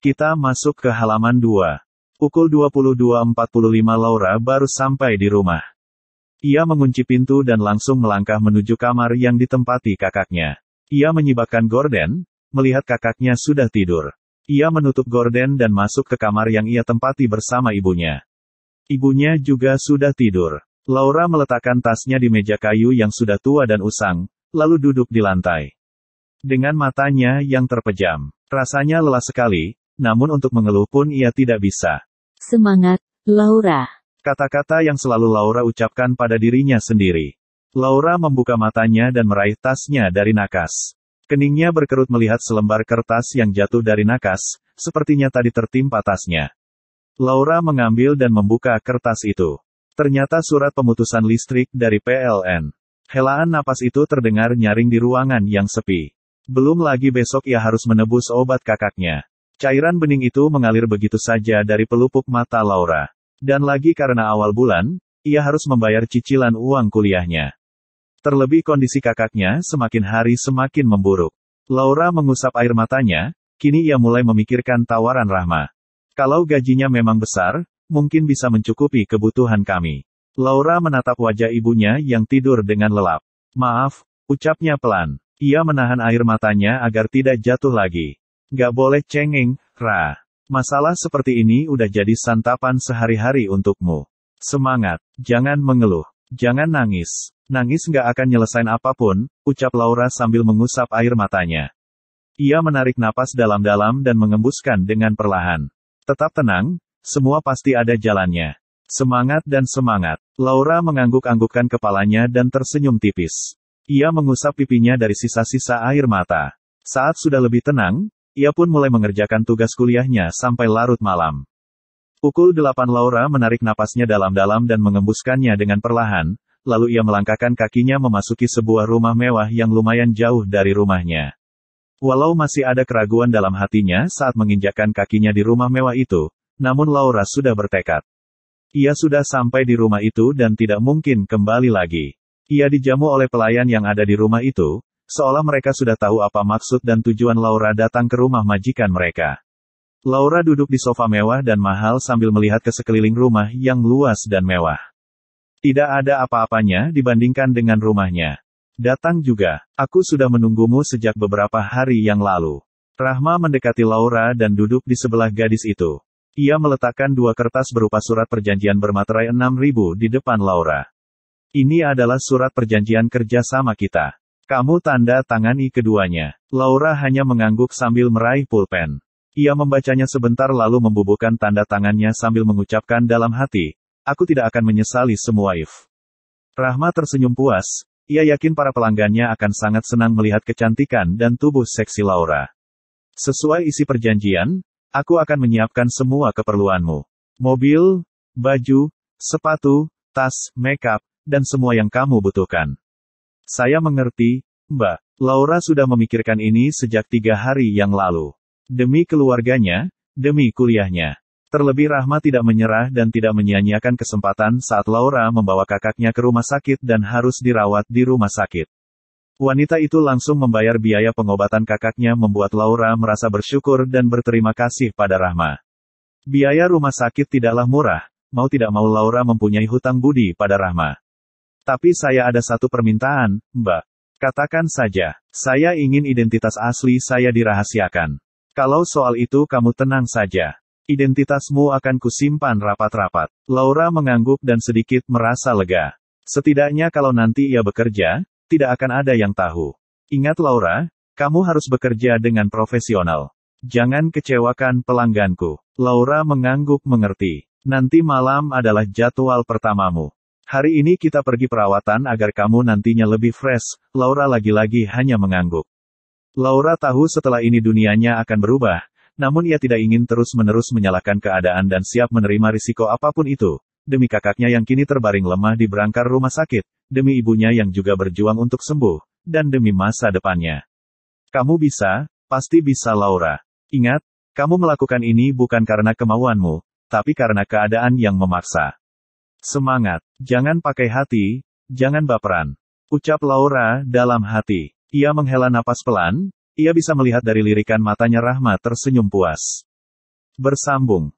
Kita masuk ke halaman 2. Pukul 22.45 Laura baru sampai di rumah. Ia mengunci pintu dan langsung melangkah menuju kamar yang ditempati kakaknya. Ia menyibakkan gorden, melihat kakaknya sudah tidur. Ia menutup gorden dan masuk ke kamar yang ia tempati bersama ibunya. Ibunya juga sudah tidur. Laura meletakkan tasnya di meja kayu yang sudah tua dan usang, lalu duduk di lantai. Dengan matanya yang terpejam, rasanya lelah sekali, namun untuk mengeluh pun ia tidak bisa. Semangat, Laura. Kata-kata yang selalu Laura ucapkan pada dirinya sendiri. Laura membuka matanya dan meraih tasnya dari nakas. Keningnya berkerut melihat selembar kertas yang jatuh dari nakas, sepertinya tadi tertimpa tasnya. Laura mengambil dan membuka kertas itu. Ternyata surat pemutusan listrik dari PLN. Helaan napas itu terdengar nyaring di ruangan yang sepi. Belum lagi besok ia harus menebus obat kakaknya. Cairan bening itu mengalir begitu saja dari pelupuk mata Laura. Dan lagi karena awal bulan, ia harus membayar cicilan uang kuliahnya. Terlebih kondisi kakaknya semakin hari semakin memburuk. Laura mengusap air matanya, kini ia mulai memikirkan tawaran Rahma. Kalau gajinya memang besar, mungkin bisa mencukupi kebutuhan kami. Laura menatap wajah ibunya yang tidur dengan lelap. Maaf, ucapnya pelan. Ia menahan air matanya agar tidak jatuh lagi. Gak boleh cengeng, Ra. Masalah seperti ini udah jadi santapan sehari-hari untukmu. Semangat, jangan mengeluh, jangan nangis. Nangis gak akan nyelesain apapun, ucap Laura sambil mengusap air matanya. Ia menarik napas dalam-dalam dan mengembuskan dengan perlahan. Tetap tenang, semua pasti ada jalannya. Semangat dan semangat. Laura mengangguk-anggukkan kepalanya dan tersenyum tipis. Ia mengusap pipinya dari sisa-sisa air mata. Saat sudah lebih tenang, ia pun mulai mengerjakan tugas kuliahnya sampai larut malam. Pukul 8 Laura menarik napasnya dalam-dalam dan mengembuskannya dengan perlahan, lalu ia melangkahkan kakinya memasuki sebuah rumah mewah yang lumayan jauh dari rumahnya. Walau masih ada keraguan dalam hatinya saat menginjakkan kakinya di rumah mewah itu, namun Laura sudah bertekad. Ia sudah sampai di rumah itu dan tidak mungkin kembali lagi. Ia dijamu oleh pelayan yang ada di rumah itu, seolah mereka sudah tahu apa maksud dan tujuan Laura datang ke rumah majikan mereka. Laura duduk di sofa mewah dan mahal sambil melihat ke sekeliling rumah yang luas dan mewah. Tidak ada apa-apanya dibandingkan dengan rumahnya. Datang juga, aku sudah menunggumu sejak beberapa hari yang lalu. Rahma mendekati Laura dan duduk di sebelah gadis itu. Ia meletakkan 2 kertas berupa surat perjanjian bermaterai 6.000 di depan Laura. Ini adalah surat perjanjian kerja sama kita. Kamu tanda tangani keduanya. Laura hanya mengangguk sambil meraih pulpen. Ia membacanya sebentar lalu membubuhkan tanda tangannya sambil mengucapkan dalam hati, aku tidak akan menyesali semua if. Rahma tersenyum puas, ia yakin para pelanggannya akan sangat senang melihat kecantikan dan tubuh seksi Laura. Sesuai isi perjanjian, aku akan menyiapkan semua keperluanmu. Mobil, baju, sepatu, tas, make-up, dan semua yang kamu butuhkan. Saya mengerti, Mbak. Laura sudah memikirkan ini sejak 3 hari yang lalu. Demi keluarganya, demi kuliahnya. Terlebih Rahma tidak menyerah dan tidak menyia-nyiakan kesempatan saat Laura membawa kakaknya ke rumah sakit dan harus dirawat di rumah sakit. Wanita itu langsung membayar biaya pengobatan kakaknya membuat Laura merasa bersyukur dan berterima kasih pada Rahma. Biaya rumah sakit tidaklah murah, mau tidak mau Laura mempunyai hutang budi pada Rahma. Tapi saya ada satu permintaan, Mbak. Katakan saja, saya ingin identitas asli saya dirahasiakan. Kalau soal itu kamu tenang saja. Identitasmu akan kusimpan rapat-rapat. Laura mengangguk dan sedikit merasa lega. Setidaknya kalau nanti ia bekerja, tidak akan ada yang tahu. Ingat Laura, kamu harus bekerja dengan profesional. Jangan kecewakan pelangganku. Laura mengangguk mengerti. Nanti malam adalah jadwal pertamamu. Hari ini kita pergi perawatan agar kamu nantinya lebih fresh. Laura lagi-lagi hanya mengangguk. Laura tahu setelah ini dunianya akan berubah, namun ia tidak ingin terus-menerus menyalahkan keadaan dan siap menerima risiko apapun itu, demi kakaknya yang kini terbaring lemah di berangkar rumah sakit, demi ibunya yang juga berjuang untuk sembuh, dan demi masa depannya. Kamu bisa, pasti bisa Laura. Ingat, kamu melakukan ini bukan karena kemauanmu, tapi karena keadaan yang memaksa. Semangat, jangan pakai hati, jangan baperan. Ucap Laura dalam hati. Ia menghela napas pelan, ia bisa melihat dari lirikan matanya Rahma tersenyum puas. Bersambung.